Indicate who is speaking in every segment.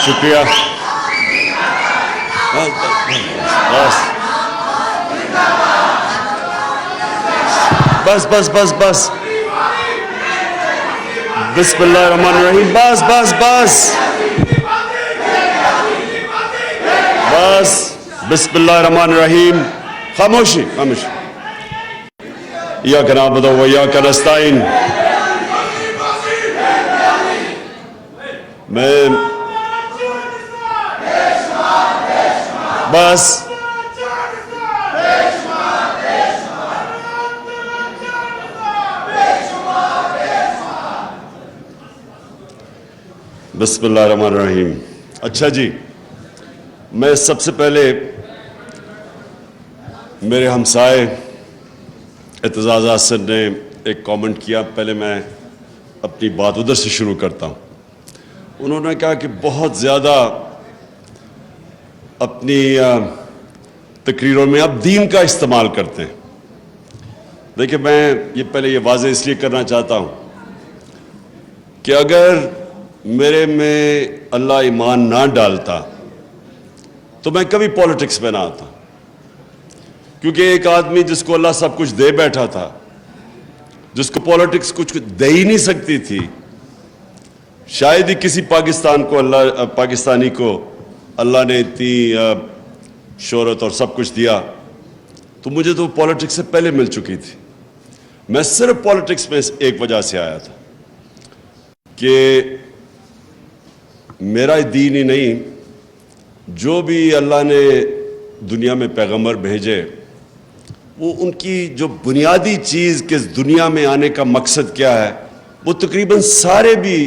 Speaker 1: شکریہ. بس بس بس بس بسم اللہ الرحمن الرحیم. بس بس بس بس بسم اللہ الرحمن الرحیم. خاموشی خاموشی. ایاک نعبد و ایاک نستعین. میں بس بسم اللہ الرحمن الرحیم. اچھا جی، میں سب سے پہلے میرے ہمسائے اعتزاز حسن نے ایک کامنٹ کیا، پہلے میں اپنی بات ادھر سے شروع کرتا ہوں. انہوں نے کہا کہ بہت زیادہ اپنی تقریروں میں اب دین کا استعمال کرتے ہیں. دیکھیں، میں پہلے یہ واضح اس لیے کرنا چاہتا ہوں کہ اگر میرے میں اللہ ایمان نہ ڈالتا تو میں کبھی پولیٹکس میں نہ آتا. کیونکہ ایک آدمی جس کو اللہ سب کچھ دے بیٹھا تھا، جس کو پولیٹکس کچھ دے ہی نہیں سکتی تھی، شاید ہی کسی پاکستانی کو اللہ نے اتنی شہرت اور سب کچھ دیا، تو مجھے تو پولیٹکس سے پہلے مل چکی تھی. میں صرف پولیٹکس میں ایک وجہ سے آیا تھا کہ میرا دین ہی نہیں، جو بھی اللہ نے دنیا میں پیغمبر بھیجے، وہ ان کی جو بنیادی چیز کہ دنیا میں آنے کا مقصد کیا ہے، وہ تقریباً سارے بھی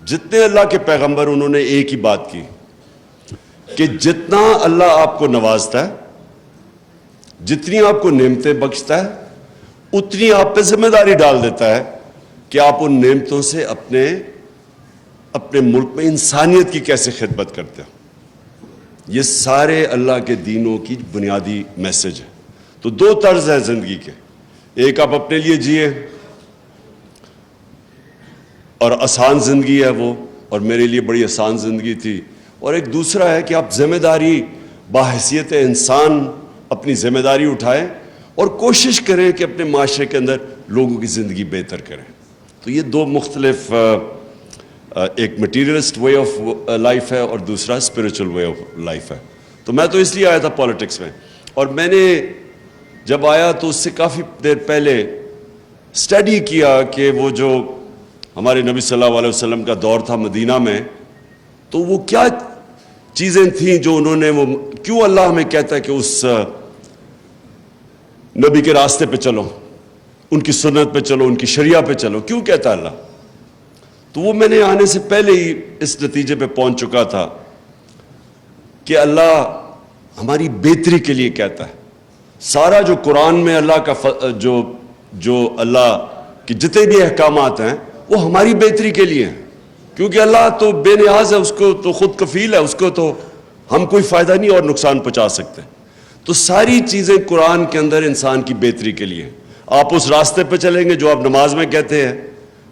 Speaker 1: جتنے اللہ کے پیغمبر انہوں نے ایک ہی بات کی کہ جتنا اللہ آپ کو نوازتا ہے، جتنی آپ کو نعمتیں بخشتا ہے، اتنی آپ پہ ذمہ داری ڈال دیتا ہے کہ آپ ان نعمتوں سے اپنے ملک میں انسانیت کی کیسے خدمت کرتے ہیں. یہ سارے اللہ کے دینوں کی بنیادی میسج ہے. تو دو طرز ہے زندگی کے، ایک آپ اپنے لیے جیے اور آسان زندگی ہے وہ، اور میرے لیے بڑی آسان زندگی تھی، اور ایک دوسرا ہے کہ آپ ذمہ داری باحیثیت انسان اپنی ذمہ داری اٹھائیں اور کوشش کریں کہ اپنے معاشرے کے اندر لوگوں کی زندگی بہتر کریں. تو یہ دو مختلف، ایک مٹیریلسٹ وے آف لائف ہے اور دوسرا اسپریچول وے آف لائف ہے. تو میں تو اس لیے آیا تھا پولیٹکس میں، اور میں نے جب آیا تو اس سے کافی دیر پہلے اسٹڈی کیا کہ وہ جو ہمارے نبی صلی اللہ علیہ وسلم کا دور تھا مدینہ میں، تو وہ کیا چیزیں تھیں جو انہوں نے، وہ کیوں اللہ ہمیں کہتا ہے کہ اس نبی کے راستے پہ چلو، ان کی سنت پہ چلو، ان کی شریعہ پہ چلو، کیوں کہتا ہے اللہ؟ تو وہ میں نے آنے سے پہلے ہی اس نتیجے پہ پہنچ چکا تھا کہ اللہ ہماری بہتری کے لیے کہتا ہے. سارا جو قرآن میں اللہ کا جو اللہ کی جتنے بھی احکامات ہیں وہ ہماری بہتری کے لیے ہیں، کیونکہ اللہ تو بے نیاز ہے، اس کو تو خود کفیل ہے، اس کو تو ہم کوئی فائدہ نہیں اور نقصان پہنچا سکتے. تو ساری چیزیں قرآن کے اندر انسان کی بہتری کے لیے ہیں. آپ اس راستے پہ چلیں گے جو آپ نماز میں کہتے ہیں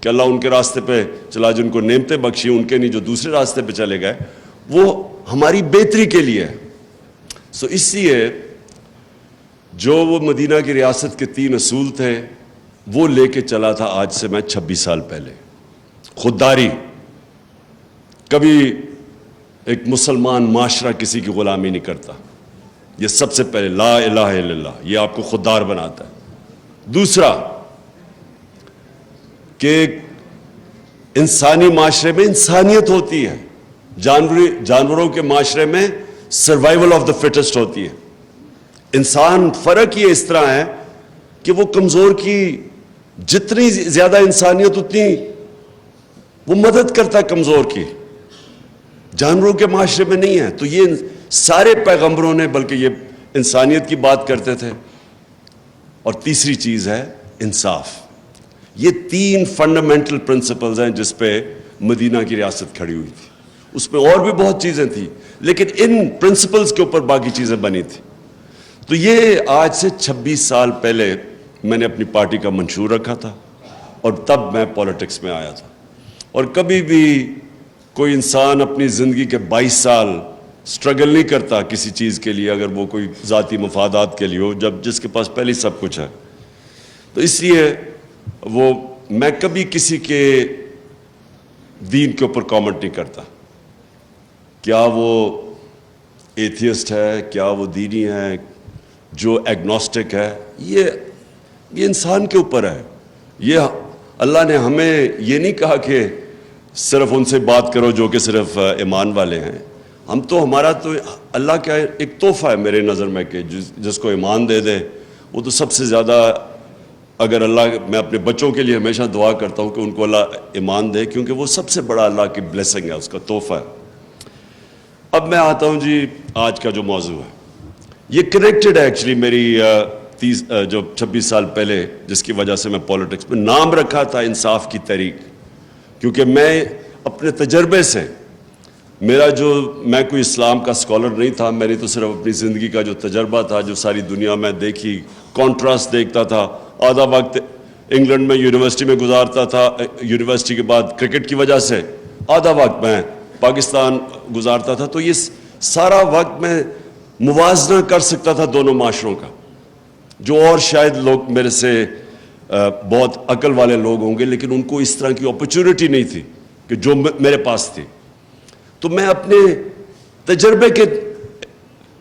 Speaker 1: کہ اللہ ان کے راستے پہ چلا جن کو نعمتیں بخشی، ان کے نہیں جو دوسرے راستے پہ چلے گئے، وہ ہماری بہتری کے لیے ہے. اس لیے جو وہ مدینہ کی ریاست کے 3 اصول تھے وہ لے کے چلا تھا آج سے میں 26 سال پہلے. خودداری، کبھی ایک مسلمان معاشرہ کسی کی غلامی نہیں کرتا، یہ سب سے پہلے لا الہ الا اللہ، یہ آپ کو خوددار بناتا ہے. دوسرا کہ انسانی معاشرے میں انسانیت ہوتی ہے، جانوروں کے معاشرے میں سروائیول آف دا فٹسٹ ہوتی ہے. انسان فرق یہ اس طرح ہے کہ وہ کمزور کی جتنی زیادہ انسانیت اتنی وہ مدد کرتا ہے کمزور کی، جانوروں کے معاشرے میں نہیں ہے. تو یہ سارے پیغمبروں نے بلکہ یہ انسانیت کی بات کرتے تھے. اور تیسری چیز ہے انصاف. یہ 3 فنڈامنٹل پرنسپلز ہیں جس پہ مدینہ کی ریاست کھڑی ہوئی تھی. اس میں اور بھی بہت چیزیں تھیں لیکن ان پرنسپلز کے اوپر باقی چیزیں بنی تھیں. تو یہ آج سے 26 سال پہلے میں نے اپنی پارٹی کا منشور رکھا تھا اور تب میں پولیٹکس میں آیا تھا. اور کبھی بھی کوئی انسان اپنی زندگی کے 22 سال سٹرگل نہیں کرتا کسی چیز کے لیے اگر وہ کوئی ذاتی مفادات کے لیے ہو، جب جس کے پاس پہلے سب کچھ ہے. تو اس لیے میں کبھی کسی کے دین کے اوپر کامنٹ نہیں کرتا. کیا وہ ایتھیسٹ ہے، کیا وہ دینی ہے، جو ایگنوسٹک ہے، یہ انسان کے اوپر ہے. یہ اللہ نے ہمیں یہ نہیں کہا کہ صرف ان سے بات کرو جو کہ صرف ایمان والے ہیں. ہمارا تو اللہ کا ایک تحفہ ہے میرے نظر میں کہ جس کو ایمان دے دے وہ تو سب سے زیادہ. اگر میں اپنے بچوں کے لیے ہمیشہ دعا کرتا ہوں کہ ان کو اللہ ایمان دے، کیونکہ وہ سب سے بڑا اللہ کی بلیسنگ ہے، اس کا تحفہ ہے. اب میں آتا ہوں جی آج کا جو موضوع ہے، یہ کنیکٹڈ ہے ایکچولی میری 26 سال پہلے جس کی وجہ سے میں پولیٹکس میں نام رکھا تھا انصاف کی تحریک. کیونکہ میں اپنے تجربے سے میں کوئی اسلام کا اسکالر نہیں تھا، میں نے تو صرف اپنی زندگی کا جو تجربہ تھا، جو ساری دنیا میں دیکھی، کانٹراسٹ دیکھتا تھا. آدھا وقت انگلینڈ میں یونیورسٹی میں گزارتا تھا، یونیورسٹی کے بعد کرکٹ کی وجہ سے آدھا وقت میں پاکستان گزارتا تھا. تو یہ سارا وقت میں موازنہ کر سکتا تھا دونوں معاشروں کا، جو اور شاید لوگ میرے سے بہت عقل والے لوگ ہوں گے لیکن ان کو اس طرح کی اپرچونٹی نہیں تھی کہ جو میرے پاس تھی. تو میں اپنے تجربے کے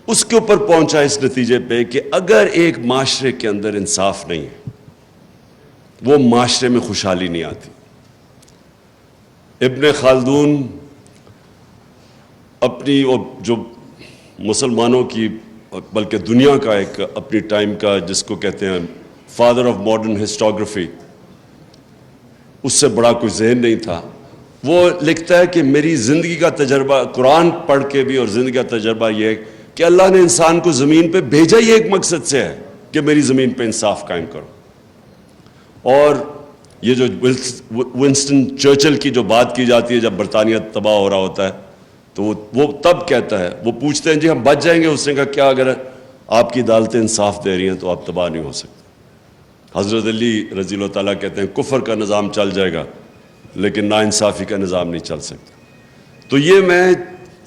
Speaker 1: اس کے اوپر پہنچا اس نتیجے پہ کہ اگر ایک معاشرے کے اندر انصاف نہیں ہے وہ معاشرے میں خوشحالی نہیں آتی. ابن خلدون اپنی جو مسلمانوں کی بلکہ دنیا کا ایک اپنی ٹائم کا جس کو کہتے ہیں فادر آف ماڈرن ہسٹوگرافی، اس سے بڑا کوئی ذہن نہیں تھا. وہ لکھتا ہے کہ میری زندگی کا تجربہ قرآن پڑھ کے بھی اور زندگی کا تجربہ یہ ہے کہ اللہ نے انسان کو زمین پہ بھیجا ہی ایک مقصد سے ہے کہ میری زمین پہ انصاف قائم کرو. اور یہ جو ونسٹن چرچل کی جو بات کی جاتی ہے جب برطانیہ تباہ ہو رہا ہوتا ہے تو وہ تب کہتا ہے، وہ پوچھتے ہیں جی ہم بچ جائیں گے، اس نے کہا کیا اگر آپ کی عدالتیں انصاف دے رہی ہیں تو آپ تباہ نہیں ہو سکتے. حضرت علی رضی اللہ تعالیٰ کہتے ہیں کفر کا نظام چل جائے گا لیکن ناانصافی کا نظام نہیں چل سکتا. تو یہ میں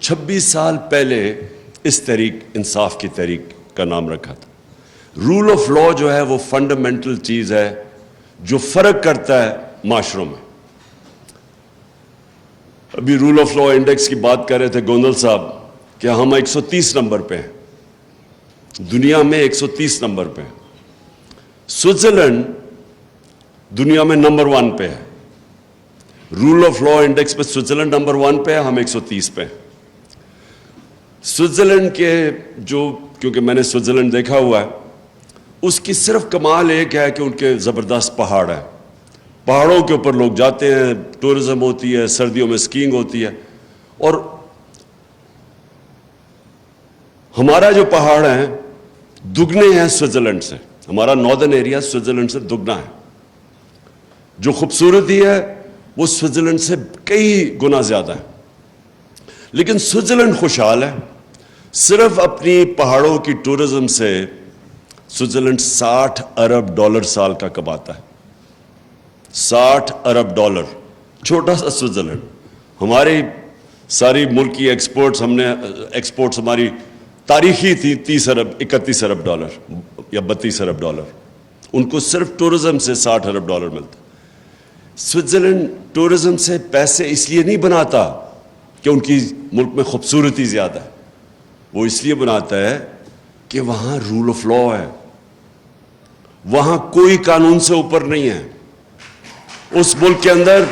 Speaker 1: 26 سال پہلے اس تحریک انصاف کی تحریک کا نام رکھا تھا. رول آف لا جو ہے وہ فنڈامنٹل چیز ہے جو فرق کرتا ہے معاشروں میں. ابھی رول آف لا انڈیکس کی بات کر رہے تھے گوندل صاحب کہ ہم 130 نمبر پہ ہیں دنیا میں، 130 نمبر پہ ہیں. سوئٹزرلینڈ دنیا میں نمبر 1 پہ ہے. رول آف لا انڈیکس پہ سوئٹزرلینڈ نمبر 1 پہ ہے، ہم 130 پہ ہیں. سوئٹزرلینڈ کے کیونکہ میں نے سوئٹزرلینڈ دیکھا ہوا ہے، اس کی صرف کمال ایک ہے کہ ان کے زبردست پہاڑ ہیں. پہاڑوں کے اوپر لوگ جاتے ہیں، ٹورزم ہوتی ہے، سردیوں میں اسکینگ ہوتی ہے. اور ہمارا جو پہاڑ ہیں دگنے ہیں سوئٹزرلینڈ سے، ہمارا ناردرن ایریا سوئٹزرلینڈ سے دگنا ہے. جو خوبصورتی ہے وہ سوئٹزرلینڈ سے کئی گنا زیادہ ہے. لیکن سوئٹزرلینڈ خوشحال ہے. صرف اپنی پہاڑوں کی ٹورزم سے سوئٹزرلینڈ $60 ارب سال کا کماتا ہے. $60 ارب، چھوٹا سا سوئٹزرلینڈ. ہماری ساری ملک کی ایکسپورٹس ہماری تاریخی تھی $30 ارب، $31 ارب یا $32 ارب. ان کو صرف ٹورزم سے $60 ارب ملتا. سوئٹزرلینڈ ٹورزم سے پیسے اس لیے نہیں بناتا کہ ان کی ملک میں خوبصورتی زیادہ ہے، وہ اس لیے بناتا ہے کہ وہاں رول آف لا ہے، وہاں کوئی قانون سے اوپر نہیں ہے. اس ملک کے اندر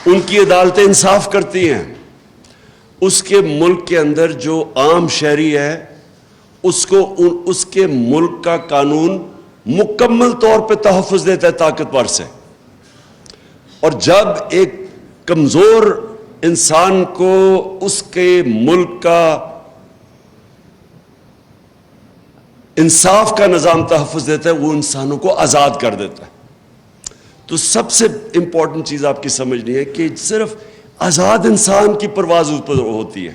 Speaker 1: ان کی عدالتیں انصاف کرتی ہیں. اس کے ملک کے اندر جو عام شہری ہے اس کو اس کے ملک کا قانون مکمل طور پہ تحفظ دیتا ہے طاقتور سے. اور جب ایک کمزور انسان کو اس کے ملک کا انصاف کا نظام تحفظ دیتا ہے وہ انسانوں کو آزاد کر دیتا ہے. تو سب سے امپورٹنٹ چیز آپ کی سمجھنی ہے کہ صرف آزاد انسان کی پرواز اوپر ہوتی ہے.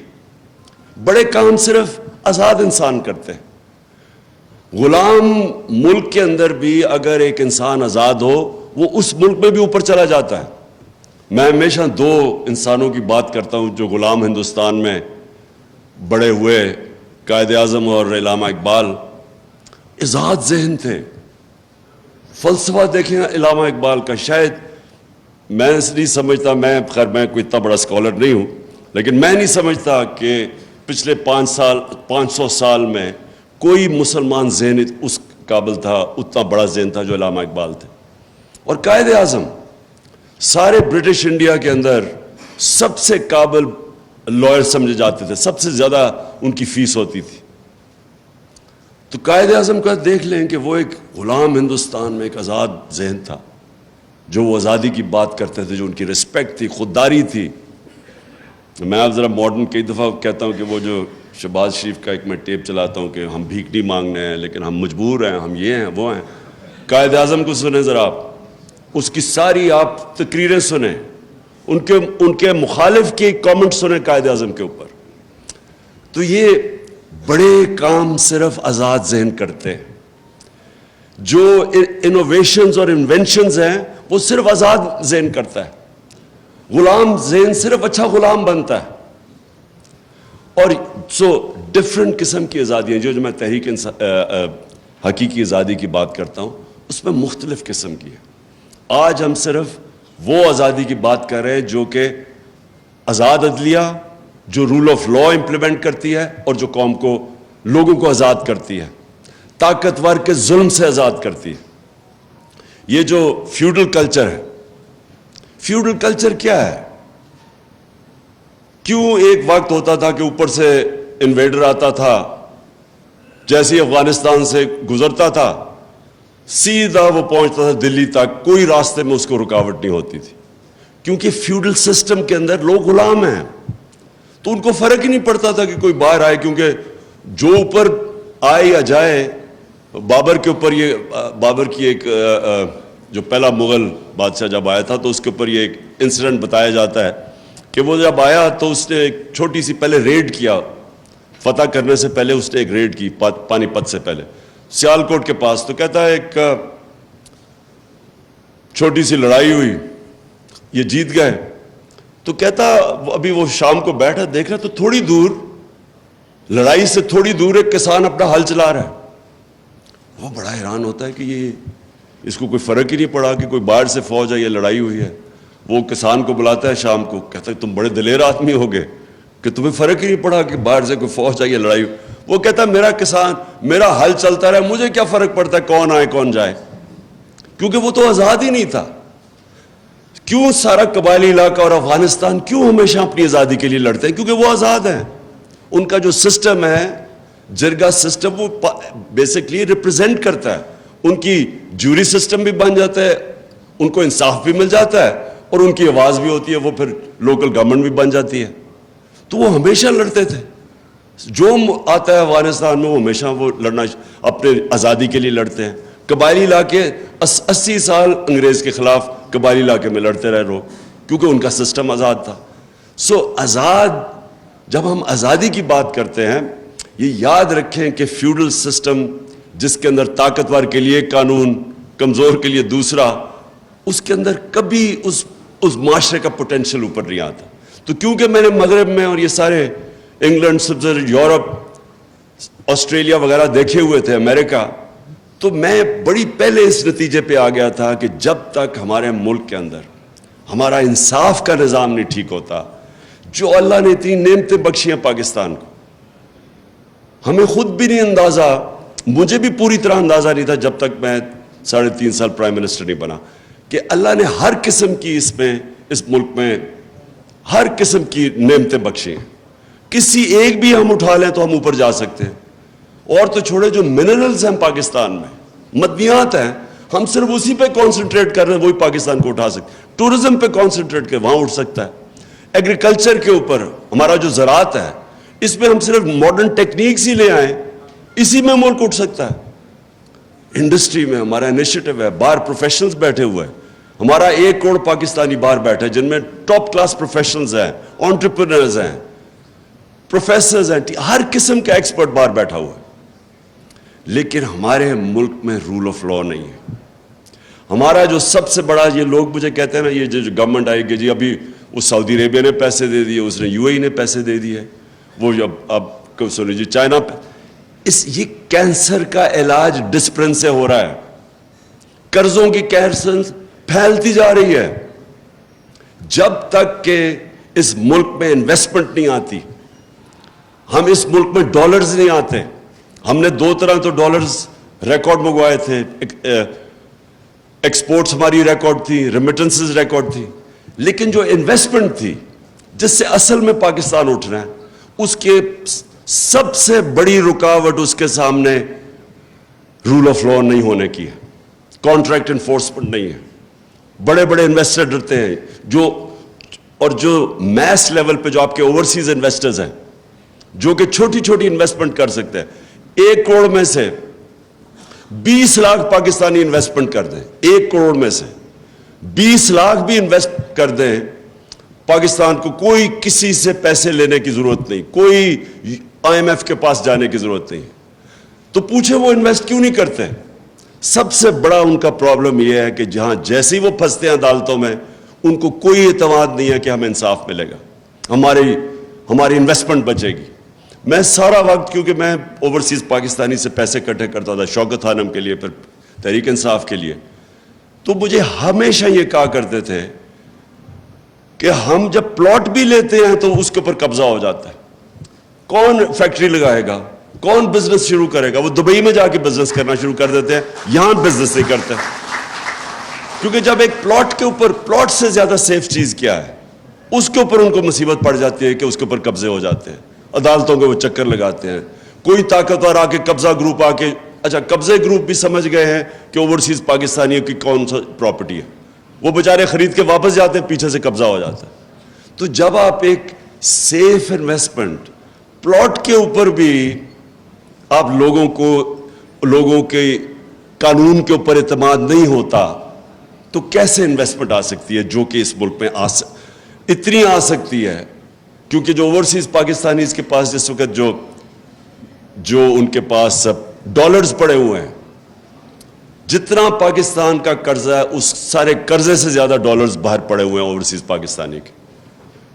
Speaker 1: بڑے کام صرف آزاد انسان کرتے ہیں. غلام ملک کے اندر بھی اگر ایک انسان آزاد ہو وہ اس ملک میں بھی اوپر چلا جاتا ہے. میں ہمیشہ دو انسانوں کی بات کرتا ہوں جو غلام ہندوستان میں بڑے ہوئے، قائد اعظم اور علامہ اقبال. آزاد ذہن تھے. فلسفہ دیکھیں علامہ اقبال کا، شاید میں نہیں سمجھتا، میں کوئی اتنا بڑا اسکالر نہیں ہوں، لیکن میں نہیں سمجھتا کہ پچھلے 500 سال میں کوئی مسلمان ذہن اس قابل تھا، اتنا بڑا ذہن تھا جو علامہ اقبال تھے. اور قائد اعظم سارے برٹش انڈیا کے اندر سب سے قابل لائر سمجھے جاتے تھے، سب سے زیادہ ان کی فیس ہوتی تھی. تو قائد اعظم کا دیکھ لیں کہ وہ ایک غلام ہندوستان میں ایک آزاد ذہن تھا، جو وہ آزادی کی بات کرتے تھے، جو ان کی رسپیکٹ تھی، خودداری تھی. میں اب ذرا ماڈرن کئی دفعہ کہتا ہوں کہ وہ جو شہباز شریف کا ایک میں ٹیپ چلاتا ہوں کہ ہم بھیک نہیں مانگنے ہیں لیکن ہم مجبور ہیں، ہم یہ ہیں وہ ہیں. قائد اعظم کو سنیں ذرا آپ، اس کی ساری آپ تقریریں سنیں، ان کے مخالف کے کامنٹ سنیں قائد اعظم کے اوپر. تو یہ بڑے کام صرف آزاد ذہن کرتے ہیں. جو انوویشنز اور انوینشنز ہیں وہ صرف آزاد ذہن کرتا ہے. غلام ذہن صرف اچھا غلام بنتا ہے. اور ڈفرینٹ قسم کی آزادیاں جو میں تحریک حقیقی آزادی کی بات کرتا ہوں اس میں مختلف قسم کی ہے. آج ہم صرف وہ آزادی کی بات کر رہے ہیں جو کہ آزاد عدلیہ، جو رول آف لا امپلیمنٹ کرتی ہے اور جو قوم کو، لوگوں کو آزاد کرتی ہے، طاقتور کے ظلم سے آزاد کرتی ہے. یہ جو فیوڈل کلچر ہے، فیوڈل کلچر کیا ہے؟ کیوں ایک وقت ہوتا تھا کہ اوپر سے انویڈر آتا تھا، جیسے ہی افغانستان سے گزرتا تھا سیدھا وہ پہنچتا تھا دلی تک، کوئی راستے میں اس کو رکاوٹ نہیں ہوتی تھی، کیونکہ فیوڈل سسٹم کے اندر لوگ غلام ہیں. تو ان کو فرق ہی نہیں پڑتا تھا کہ کوئی باہر آئے، کیونکہ جو اوپر آئے یا جائے. بابر کے اوپر بابر کی ایک جو پہلا مغل بادشاہ جب آیا تھا تو اس کے اوپر یہ ایک انسیڈنٹ بتایا جاتا ہے کہ وہ جب آیا تو اس نے ایک چھوٹی سی پہلے ریڈ کیا، فتح کرنے سے پہلے اس نے ایک ریڈ کی پانی پت سے پہلے سیالکوٹ کے پاس. تو کہتا ہے ایک چھوٹی سی لڑائی ہوئی، یہ جیت گئے. تو کہتا ابھی وہ شام کو بیٹھا دیکھ رہا تو تھوڑی دور، لڑائی سے تھوڑی دور ایک کسان اپنا ہل چلا رہا ہے. وہ بڑا حیران ہوتا ہے کہ یہ اس کو کوئی فرق ہی نہیں پڑا کہ کوئی باہر سے فوج ہے یا لڑائی ہوئی ہے. وہ کسان کو بلاتا ہے شام کو، کہتا ہے تم بڑے دلیر آدمی ہو گئے کہ تمہیں فرق ہی نہیں پڑا کہ باہر سے کوئی فوج ہے یا لڑائی ہوئی. وہ کہتا ہے میرا کسان، میرا حل چلتا رہا، مجھے کیا فرق پڑتا ہے کون آئے کون جائے، کیونکہ وہ تو آزاد ہی نہیں تھا. کیوں سارا قبائلی علاقہ اور افغانستان کیوں ہمیشہ اپنی آزادی کے لیے لڑتے ہیں؟ کیونکہ وہ آزاد ہیں. ان کا جو سسٹم ہے جرگا سسٹم، وہ بیسکلی ریپرزینٹ کرتا ہے. ان کی جوری سسٹم بھی بن جاتا ہے، ان کو انصاف بھی مل جاتا ہے اور ان کی آواز بھی ہوتی ہے، وہ پھر لوکل گورنمنٹ بھی بن جاتی ہے. تو وہ ہمیشہ لڑتے تھے. جو آتا ہے افغانستان میں وہ ہمیشہ وہ لڑنا اپنے آزادی کے لیے لڑتے ہیں. قبائلی علاقے 80 سال انگریز کے خلاف قبائلی علاقے میں لڑتے رہے لوگ، کیونکہ ان کا سسٹم آزاد تھا. آزاد، جب ہم آزادی کی بات کرتے ہیں یہ یاد رکھیں کہ فیوڈل سسٹم جس کے اندر طاقتور کے لیے قانون، کمزور کے لیے دوسرا، اس کے اندر کبھی اس معاشرے کا پوٹینشیل اوپر نہیں آتا. تو کیونکہ میں نے مغرب میں اور یہ سارے انگلینڈ، سوئٹزرلینڈ، یورپ، آسٹریلیا وغیرہ دیکھے ہوئے تھے، امریکہ، تو میں بڑی پہلے اس نتیجے پہ آ گیا تھا کہ جب تک ہمارے ملک کے اندر ہمارا انصاف کا نظام نہیں ٹھیک ہوتا، جو اللہ نے اتنی نعمتیں بخشی ہیں پاکستان کو، ہمیں خود بھی نہیں اندازہ، مجھے بھی پوری طرح اندازہ نہیں تھا جب تک میں 3.5 سال پرائم منسٹر نہیں بنا، کہ اللہ نے ہر قسم کی اس ملک میں ہر قسم کی نعمتیں بخشی ہیں. کسی ایک بھی ہم اٹھا لیں تو ہم اوپر جا سکتے ہیں. اور تو چھوڑے جو منرلز ہیں پاکستان میں، مدنیات ہیں، ہم صرف اسی پہ کانسنٹریٹ کر رہے ہیں، وہی پاکستان کو اٹھا سکتے. ٹورزم پہ کانسنٹریٹ کر، وہاں اٹھ سکتا ہے. ایگریکلچر کے اوپر ہمارا جو زراعت ہے، اس میں ہم صرف ماڈرن ٹیکنیکس ہی لے آئیں، اسی میں ملک اٹھ سکتا ہے. انڈسٹری میں ہمارا انیشیٹو ہے، باہر پروفیشنلز بیٹھے ہوئے ہیں، ہمارا 1 کروڑ پاکستانی باہر بیٹھے جن میں ٹاپ کلاس پروفیشنلز ہیں، انٹرپرینرز ہیں، پروفیسرز ہیں، ہر قسم کا ایکسپرٹ باہر بیٹھا ہوا ہے. لیکن ہمارے ملک میں رول آف لا نہیں ہے. ہمارا جو سب سے بڑا، یہ لوگ مجھے کہتے ہیں نا، یہ جو گورنمنٹ آئے گی جی ابھی وہ سعودی عربیہ نے پیسے دے دیے، اس نے یو اے ای نے پیسے دے دیے، وہ اب سنیں جی چائنا پہ، یہ کینسر کا علاج ڈسپلن سے ہو رہا ہے. قرضوں کی کینسر پھیلتی جا رہی ہے. جب تک کہ اس ملک میں انویسٹمنٹ نہیں آتی، ہم اس ملک میں ڈالرز نہیں آتے. ہم نے 2 طرح تو ڈالرز ریکارڈ منگوائے تھے، ایکسپورٹس ہماری ریکارڈ تھی، ریمیٹنسز ریکارڈ تھی، لیکن جو انویسٹمنٹ تھی جس سے اصل میں پاکستان اٹھ رہا ہے، اس کے سب سے بڑی رکاوٹ اس کے سامنے رول آف لا نہیں ہونے کی ہے، کانٹریکٹ انفورسمنٹ نہیں ہے. بڑے بڑے انویسٹر ڈرتے ہیں، جو میس لیول پہ جو آپ کے اوورسیز انویسٹرز ہیں، جو کہ چھوٹی چھوٹی انویسٹمنٹ کر سکتے ہیں، 1 کروڑ میں سے 20 لاکھ پاکستانی انویسٹمنٹ کر دیں، 1 کروڑ میں سے 20 لاکھ بھی انویسٹ کر دیں، پاکستان کو کوئی کسی سے پیسے لینے کی ضرورت نہیں، کوئی آئی ایم ایف کے پاس جانے کی ضرورت نہیں. تو پوچھیں وہ انویسٹ کیوں نہیں کرتے؟ سب سے بڑا ان کا پرابلم یہ ہے کہ جہاں جیسے ہی وہ پھنستے ہیں عدالتوں میں، ان کو کوئی اعتماد نہیں ہے کہ ہمیں انصاف ملے گا، ہماری انویسٹمنٹ بچے گی. میں سارا وقت، کیونکہ میں اوورسیز پاکستانی سے پیسے اکٹھے کرتا تھا، شوکت خانم کے لیے، پھر تحریک انصاف کے لیے، تو مجھے ہمیشہ یہ کہا کرتے تھے کہ ہم جب پلاٹ بھی لیتے ہیں تو اس کے اوپر قبضہ ہو جاتا ہے. کون فیکٹری لگائے گا؟ کون بزنس شروع کرے گا؟ وہ دبئی میں جا کے بزنس کرنا شروع کر دیتے ہیں، یہاں بزنس نہیں کرتے. کیونکہ جب ایک پلاٹ کے اوپر، پلاٹ سے زیادہ سیف چیز کیا ہے، اس کے اوپر ان کو مصیبت پڑ جاتی ہے کہ اس کے اوپر قبضے ہو جاتے ہیں، عدالتوں کے وہ چکر لگاتے ہیں. کوئی طاقتور آ کے قبضہ گروپ آ کے، اچھا قبضے گروپ بھی سمجھ گئے ہیں کہ اوورسیز پاکستانیوں کی کون سا پراپرٹی ہے، وہ بیچارے خرید کے واپس جاتے ہیں، پیچھے سے قبضہ ہو جاتا ہے. تو جب آپ ایک سیف انویسٹمنٹ پلاٹ کے اوپر بھی آپ لوگوں کے قانون کے اوپر اعتماد نہیں ہوتا، تو کیسے انویسٹمنٹ آ سکتی ہے جو کہ اس ملک میں اتنی آ سکتی ہے؟ کیونکہ جو اوورسیز پاکستانیز کے پاس جس وقت جو ان کے پاس ڈالرز پڑے ہوئے ہیں، جتنا پاکستان کا قرضہ ہے اس سارے قرضے سے زیادہ ڈالرز باہر پڑے ہوئے ہیں اوورسیز پاکستانی کے.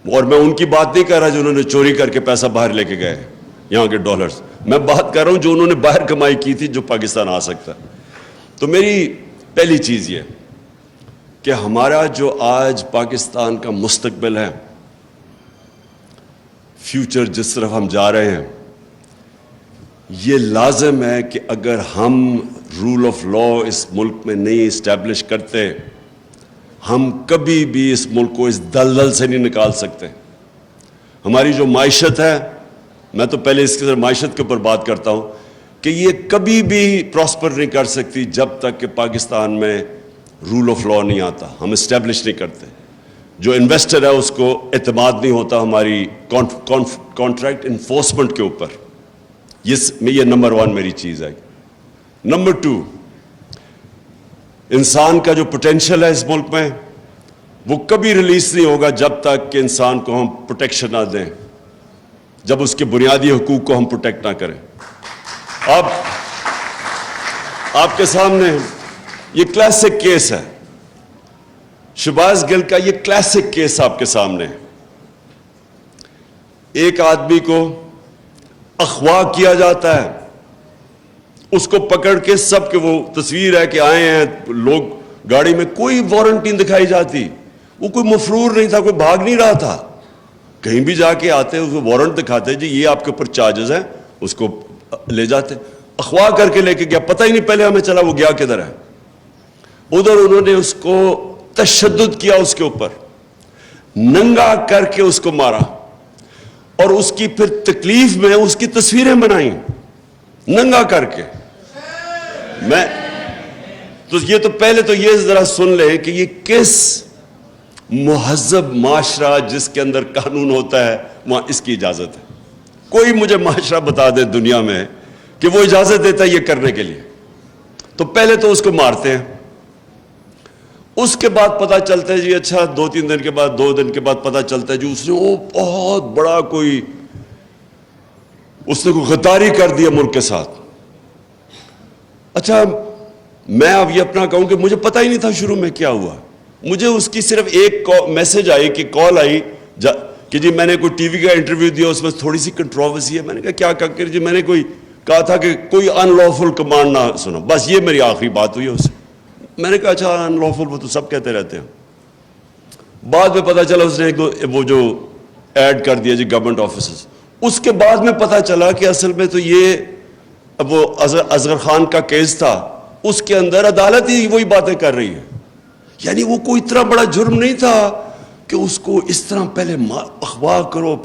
Speaker 1: اور میں ان کی بات نہیں کر رہا جنہوں نے چوری کر کے پیسہ باہر لے کے گئے یہاں کے ڈالرز، میں بات کر رہا ہوں جو انہوں نے باہر کمائی کی تھی جو پاکستان آ سکتا ہے. تو میری پہلی چیز یہ کہ ہمارا جو آج پاکستان کا مستقبل ہے، فیوچر جس طرف ہم جا رہے ہیں، یہ لازم ہے کہ اگر ہم رول آف لا اس ملک میں نہیں اسٹیبلش کرتے، ہم کبھی بھی اس ملک کو اس دلدل سے نہیں نکال سکتے. ہماری جو معیشت ہے، میں تو پہلے اس کے معیشت کے اوپر بات کرتا ہوں کہ یہ کبھی بھی پراسپر نہیں کر سکتی جب تک کہ پاکستان میں رول آف لا نہیں آتا، ہم اسٹیبلش نہیں کرتے. جو انویسٹر ہے اس کو اعتماد نہیں ہوتا ہماری کانٹریکٹ انفورسمنٹ کے اوپر. یہ نمبر 1 میری چیز ہے. نمبر 2، انسان کا جو پوٹینشیل ہے اس ملک میں وہ کبھی ریلیز نہیں ہوگا جب تک کہ انسان کو ہم پروٹیکشن نہ دیں، جب اس کے بنیادی حقوق کو ہم پروٹیکٹ نہ کریں. آپ کے سامنے یہ کلاسک کیس ہے، شہباز گل کا یہ کلاسک کیس آپ کے سامنے ہے. ایک آدمی کو اغوا کیا جاتا ہے، اس کو پکڑ کے سب کے، وہ تصویر ہے کہ آئے ہیں لوگ گاڑی میں، کوئی وارنٹ نہیں دکھائی جاتی، وہ کوئی مفرور نہیں تھا، کوئی بھاگ نہیں رہا تھا. کہیں بھی جا کے آتے اس کو وارنٹ دکھاتے، جی یہ آپ کے اوپر چارجز ہیں، اس کو لے جاتے. اغوا کر کے لے کے گیا، پتہ ہی نہیں پہلے ہمیں چلا وہ گیا کدھر ہے. ادھر انہوں نے اس کو تشدد کیا، اس کے اوپر ننگا کر کے اس کو مارا، اور اس کی پھر تکلیف میں اس کی تصویریں بنائیں ننگا کر کے. تو پہلے تو یہ ذرا سن لیں کہ یہ کس مہذب معاشرہ جس کے اندر قانون ہوتا ہے وہاں اس کی اجازت ہے. کوئی مجھے معاشرہ بتا دے دنیا میں کہ وہ اجازت دیتا ہے یہ کرنے کے لیے. تو پہلے تو اس کو مارتے ہیں، اس کے بعد پتہ چلتا ہے جی اچھا 2 دن کے بعد پتہ چلتا ہے جی اس نے وہ بہت بڑا اس نے کوئی غداری کر دیا ملک کے ساتھ. اچھا میں اب یہ اپنا کہوں کہ مجھے پتہ ہی نہیں تھا شروع میں کیا ہوا. مجھے اس کی صرف ایک میسج آئی کہ کال آئی کہ جی میں نے کوئی ٹی وی کا انٹرویو دیا, اس میں تھوڑی سی کنٹروورسی ہے. میں نے کہا کیا کر جی میں نے کہا تھا کہ کوئی ان لافل کمانڈ نہ سنا, بس یہ میری آخری بات ہوئی ہے اس سے. میں نے کہا اچھا ان لافل وہ تو سب کہتے رہتے ہیں. بعد میں پتہ چلا اس نے وہ جو ایڈ کر دیا جی گورنمنٹ آفیسز. اس کے بعد میں پتہ چلا کہ اصل میں تو یہ وہ اصغر خان کا کیس تھا, اس کے اندر عدالت ہی وہی باتیں کر رہی ہے. یعنی وہ کوئی اتنا بڑا جرم نہیں تھا کہ اس کو اس طرح پہلے اغوا کرو.